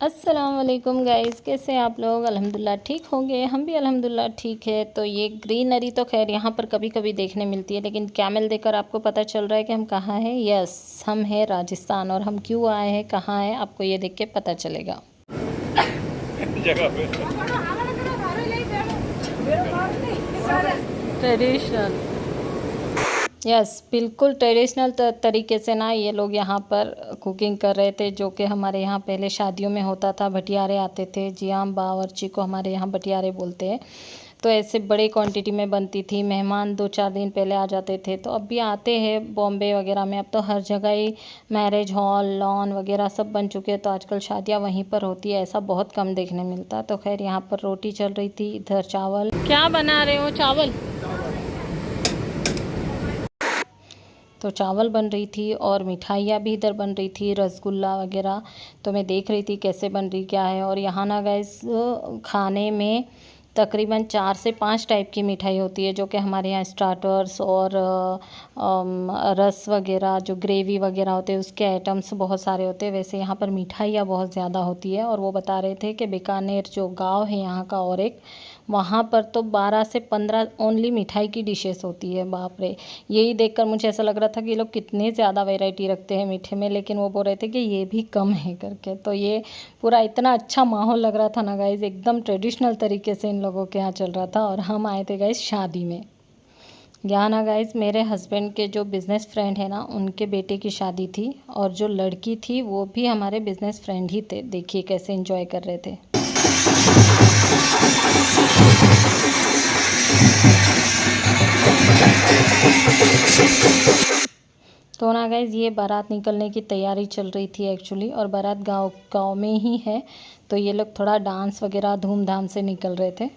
अस्सलाम वालेकुम गाइस, कैसे हैं आप लोग। अल्हम्दुलिल्लाह ठीक होंगे, हम भी अल्हम्दुलिल्लाह ठीक है। तो ये ग्रीनरी तो खैर यहाँ पर कभी कभी देखने मिलती है, लेकिन कैमल देखकर आपको पता चल रहा है कि हम कहाँ हैं। यस, हम हैं राजस्थान। और हम क्यों आए हैं, कहाँ हैं, आपको ये देख के पता चलेगा। ट्रेडिशनल, यस, बिल्कुल ट्रेडिशनल तरीके से ना ये लोग यहाँ पर कुकिंग कर रहे थे, जो कि हमारे यहाँ पहले शादियों में होता था। भटियारे आते थे, जी हाँ, बावर्ची को हमारे यहाँ भटियारे बोलते हैं। तो ऐसे बड़े क्वांटिटी में बनती थी, मेहमान 2-4 दिन पहले आ जाते थे। तो अब भी आते हैं बॉम्बे वगैरह में, अब तो हर जगह ही मैरिज हॉल, लॉन वगैरह सब बन चुके हैं। तो आजकल शादियाँ वहीं पर होती है, ऐसा बहुत कम देखने मिलता है। तो खैर यहाँ पर रोटी चल रही थी, इधर चावल। क्या बना रहे हो, चावल? तो चावल बन रही थी और मिठाइयाँ भी इधर बन रही थी, रसगुल्ला वगैरह। तो मैं देख रही थी कैसे बन रही क्या है। और यहाँ ना गैस खाने में तकरीबन 4 से 5 टाइप की मिठाई होती है, जो कि हमारे यहाँ स्टार्टर्स और रस वगैरह, जो ग्रेवी वगैरह होते हैं, उसके आइटम्स बहुत सारे होते हैं। वैसे यहाँ पर मिठाइयाँ बहुत ज़्यादा होती है। और वो बता रहे थे कि बीकानेर जो गांव है यहाँ का, और एक वहाँ पर तो 12 से 15 ओनली मिठाई की डिशेस होती है। बाप रे, यही देखकर मुझे ऐसा लग रहा था कि ये लोग कितने ज़्यादा वैरायटी रखते हैं मीठे में, लेकिन वो बोल रहे थे कि ये भी कम है करके। तो ये पूरा इतना अच्छा माहौल लग रहा था ना गाइज, एकदम ट्रेडिशनल तरीके से इन लोगों के यहाँ चल रहा था। और हम आए थे गाइज शादी में। यहाँ ना गाइज मेरे हस्बैंड के जो बिज़नेस फ्रेंड है ना, उनके बेटे की शादी थी। और जो लड़की थी वो भी हमारे बिज़नेस फ्रेंड ही थे। देखिए कैसे एंजॉय कर रहे थे। तो ना गाइज़ ये बारात निकलने की तैयारी चल रही थी एक्चुअली, और बारात गांव गांव में ही है। तो ये लोग थोड़ा डांस वगैरह धूमधाम से निकल रहे थे।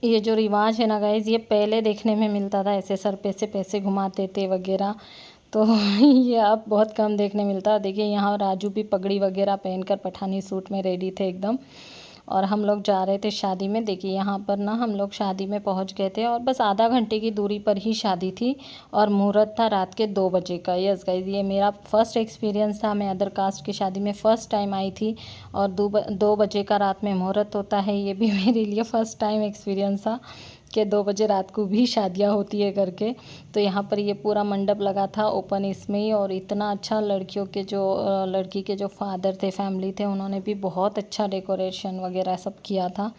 ये जो रिवाज है ना गाइज़, ये पहले देखने में मिलता था, ऐसे सर पे से पैसे घुमाते थे वगैरह। तो ये अब बहुत कम देखने मिलता है। देखिए यहाँ राजू भी पगड़ी वगैरह पहनकर पठानी सूट में रेडी थे एकदम। और हम लोग जा रहे थे शादी में। देखिए यहाँ पर ना हम लोग शादी में पहुँच गए थे, और बस आधा घंटे की दूरी पर ही शादी थी। और मुहूर्त था रात के 2 बजे का। यस गाइज, ये मेरा फर्स्ट एक्सपीरियंस था। मैं अदर कास्ट की शादी में फ़र्स्ट टाइम आई थी, और 2 बजे का रात में मुहूर्त होता है, ये भी मेरे लिए फ़र्स्ट टाइम एक्सपीरियंस था कि 2 बजे रात को भी शादियाँ होती है करके। तो यहाँ पर ये पूरा मंडप लगा था ओपन इसमें ही। और इतना अच्छा लड़कियों के जो लड़की के जो फादर थे, फैमिली थे, उन्होंने भी बहुत अच्छा डेकोरेशन वगैरह सब किया था।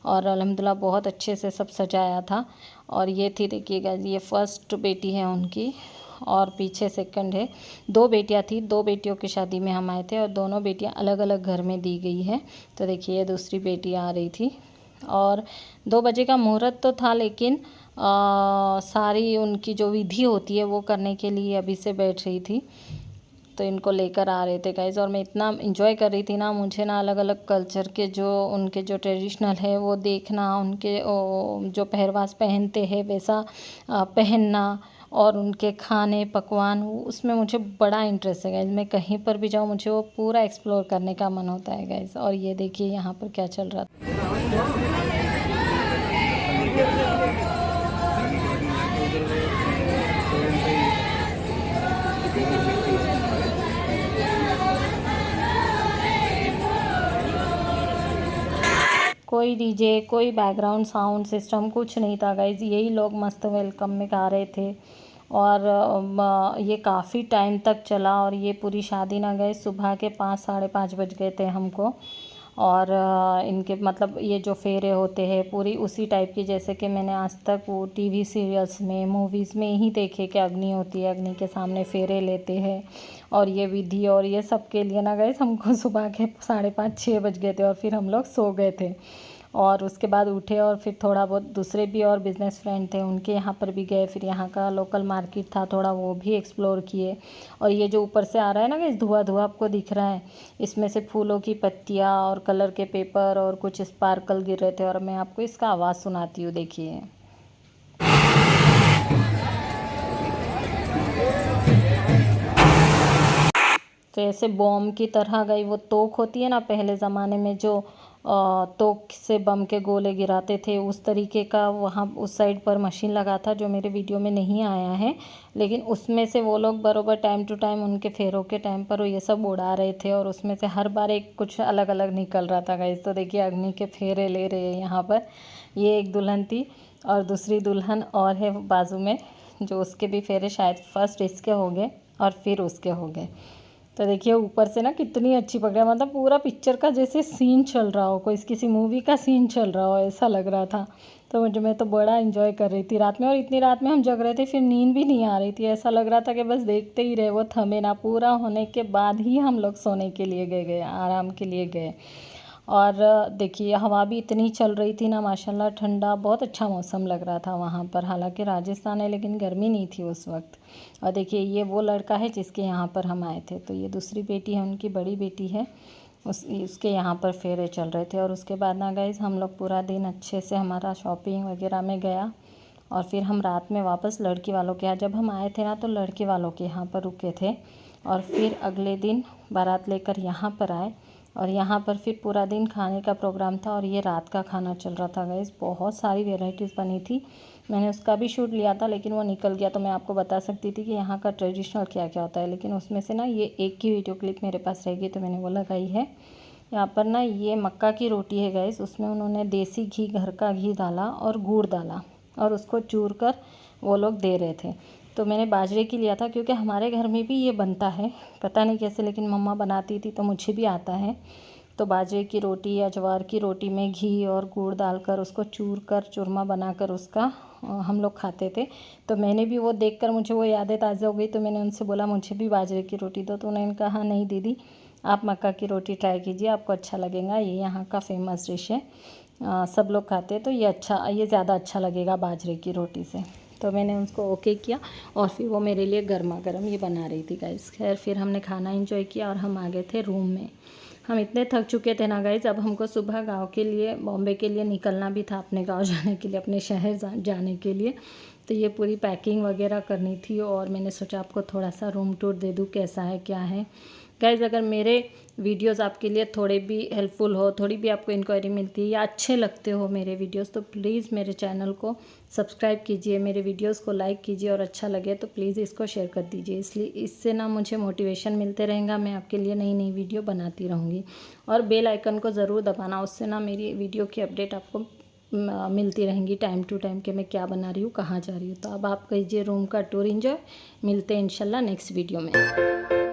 और अल्हम्दुलिल्लाह बहुत अच्छे से सब सजाया था। और ये थी, देखिएगा, ये फर्स्ट बेटी है उनकी, और पीछे सेकंड है। 2 बेटियां थी, 2 बेटियों की शादी में हम आए थे, और दोनों बेटियां अलग अलग घर में दी गई है। तो देखिए ये दूसरी बेटी आ रही थी। और 2 बजे का मुहूर्त तो था, लेकिन सारी उनकी जो विधि होती है वो करने के लिए अभी से बैठ रही थी। तो इनको लेकर आ रहे थे गाइज़, और मैं इतना इन्जॉय कर रही थी ना। मुझे ना अलग अलग कल्चर के जो उनके जो ट्रेडिशनल है वो देखना, उनके जो पहरवास पहनते हैं वैसा पहनना, और उनके खाने पकवान, उसमें मुझे बड़ा इंटरेस्ट है गाइज़। मैं कहीं पर भी जाऊँ, मुझे वो पूरा एक्सप्लोर करने का मन होता है गाइज़। और ये देखिए यहाँ पर क्या चल रहा था। कोई डीजे, कोई बैकग्राउंड साउंड सिस्टम कुछ नहीं था गाइज। यही लोग मस्त वेलकम में गा रहे थे। और ये काफ़ी टाइम तक चला। और ये पूरी शादी ना गए, सुबह के 5-5:30 बज गए थे हमको। और इनके मतलब ये जो फेरे होते हैं पूरी उसी टाइप की, जैसे कि मैंने आज तक वो टीवी सीरियल्स में, मूवीज़ में ही देखे कि अग्नि होती है, अग्नि के सामने फेरे लेते हैं। और ये विधि और ये सब के लिए ना गए हमको सुबह के 5:30-6 बज गए थे, और फिर हम लोग सो गए थे। और उसके बाद उठे, और फिर थोड़ा बहुत दूसरे भी और बिज़नेस फ्रेंड थे, उनके यहाँ पर भी गए। फिर यहाँ का लोकल मार्केट था थोड़ा, वो भी एक्सप्लोर किए। और ये जो ऊपर से आ रहा है ना कि धुआं धुआं आपको दिख रहा है, इसमें से फूलों की पत्तियाँ और कलर के पेपर और कुछ स्पार्कल गिर रहे थे। और मैं आपको इसका आवाज़ सुनाती हूँ, देखिए। तो ऐसे बॉम्ब की तरह गई, वो तोक होती है ना पहले ज़माने में, जो तोप से बम के गोले गिराते थे, उस तरीके का वहाँ उस साइड पर मशीन लगा था जो मेरे वीडियो में नहीं आया है। लेकिन उसमें से वो लोग बरोबर टाइम टू टाइम उनके फेरों के टाइम पर वो ये सब उड़ा रहे थे और उसमें से हर बार एक कुछ अलग अलग निकल रहा था गाइस। तो देखिए अग्नि के फेरे ले रहे हैं यहाँ पर। ये एक दुल्हन थी और दूसरी दुल्हन और है बाजू में, जो उसके भी फेरे शायद फर्स्ट इसके हो गए और फिर उसके हो गए। तो देखिए ऊपर से ना कितनी अच्छी पकड़, मतलब पूरा पिक्चर का जैसे सीन चल रहा हो, कोई किसी मूवी का सीन चल रहा हो, ऐसा लग रहा था। तो मैं तो बड़ा एंजॉय कर रही थी रात में, और इतनी रात में हम जग रहे थे, फिर नींद भी नहीं आ रही थी। ऐसा लग रहा था कि बस देखते ही रहे, वो थमे ना। पूरा होने के बाद ही हम लोग सोने के लिए गए आराम के लिए गए। और देखिए हवा भी इतनी चल रही थी ना माशाल्लाह, ठंडा, बहुत अच्छा मौसम लग रहा था वहाँ पर। हालांकि राजस्थान है लेकिन गर्मी नहीं थी उस वक्त। और देखिए ये वो लड़का है जिसके यहाँ पर हम आए थे। तो ये दूसरी बेटी है उनकी, बड़ी बेटी है, उसके यहाँ पर फेरे चल रहे थे। और उसके बाद ना गाइस हम लोग पूरा दिन अच्छे से हमारा शॉपिंग वगैरह में गया। और फिर हम रात में वापस लड़की वालों के यहाँ, जब हम आए थे ना तो लड़के वालों के यहाँ पर रुके थे। और फिर अगले दिन बारात लेकर यहाँ पर आए और यहाँ पर फिर पूरा दिन खाने का प्रोग्राम था। और ये रात का खाना चल रहा था गाइस, बहुत सारी वेराइटीज़ बनी थी। मैंने उसका भी शूट लिया था लेकिन वो निकल गया, तो मैं आपको बता सकती थी कि यहाँ का ट्रेडिशनल क्या क्या होता है। लेकिन उसमें से ना ये एक की वीडियो क्लिप मेरे पास रहेगी तो मैंने वो लगाई है। यहाँ पर ना ये मक्का की रोटी है गाइस, उसमें उन्होंने देसी घी, घर का घी डाला और गुड़ डाला और उसको चूर कर वो लोग दे रहे थे। तो मैंने बाजरे की लिया था क्योंकि हमारे घर में भी ये बनता है, पता नहीं कैसे, लेकिन मम्मा बनाती थी तो मुझे भी आता है। तो बाजरे की रोटी या ज्वार की रोटी में घी और गुड़ डालकर उसको चूर कर चूरमा बनाकर उसका हम लोग खाते थे। तो मैंने भी वो देखकर मुझे वो यादें ताज़ा हो गई। तो मैंने उनसे बोला मुझे भी बाजरे की रोटी दो, तो उन्होंने कहा नहीं दीदी आप मक्का की रोटी ट्राई कीजिए, आपको अच्छा लगेगा, ये यहाँ का फेमस डिश है, सब लोग खाते हैं, तो ये ज़्यादा अच्छा लगेगा बाजरे की रोटी से। तो मैंने उसको ओके किया और फिर वो मेरे लिए गर्मा गर्म ये बना रही थी गाइस। खैर फिर हमने खाना एंजॉय किया और हम आ गए थे रूम में। हम इतने थक चुके थे ना गाइस, अब हमको सुबह गांव के लिए, बॉम्बे के लिए निकलना भी था, अपने गांव जाने के लिए, अपने शहर जाने के लिए। तो ये पूरी पैकिंग वगैरह करनी थी और मैंने सोचा आपको थोड़ा सा रूम टूर दे दूँ, कैसा है क्या है। गाइज़ अगर मेरे वीडियोस आपके लिए थोड़े भी हेल्पफुल हो, थोड़ी भी आपको इंक्वायरी मिलती है या अच्छे लगते हो मेरे वीडियोस, तो प्लीज़ मेरे चैनल को सब्सक्राइब कीजिए, मेरे वीडियोस को लाइक कीजिए और अच्छा लगे तो प्लीज़ इसको शेयर कर दीजिए। इसलिए इससे ना मुझे मोटिवेशन मिलते रहेगा, मैं आपके लिए नई नई वीडियो बनाती रहूँगी। और बेल आइकन को ज़रूर दबाना, उससे ना मेरी वीडियो की अपडेट आपको मिलती रहेंगी टाइम टू टाइम कि मैं क्या बना रही हूँ, कहाँ जा रही हूँ। तो अब आप कीजिए रूम का टूर एंजॉय। मिलते हैं इंशाल्लाह नेक्स्ट वीडियो में।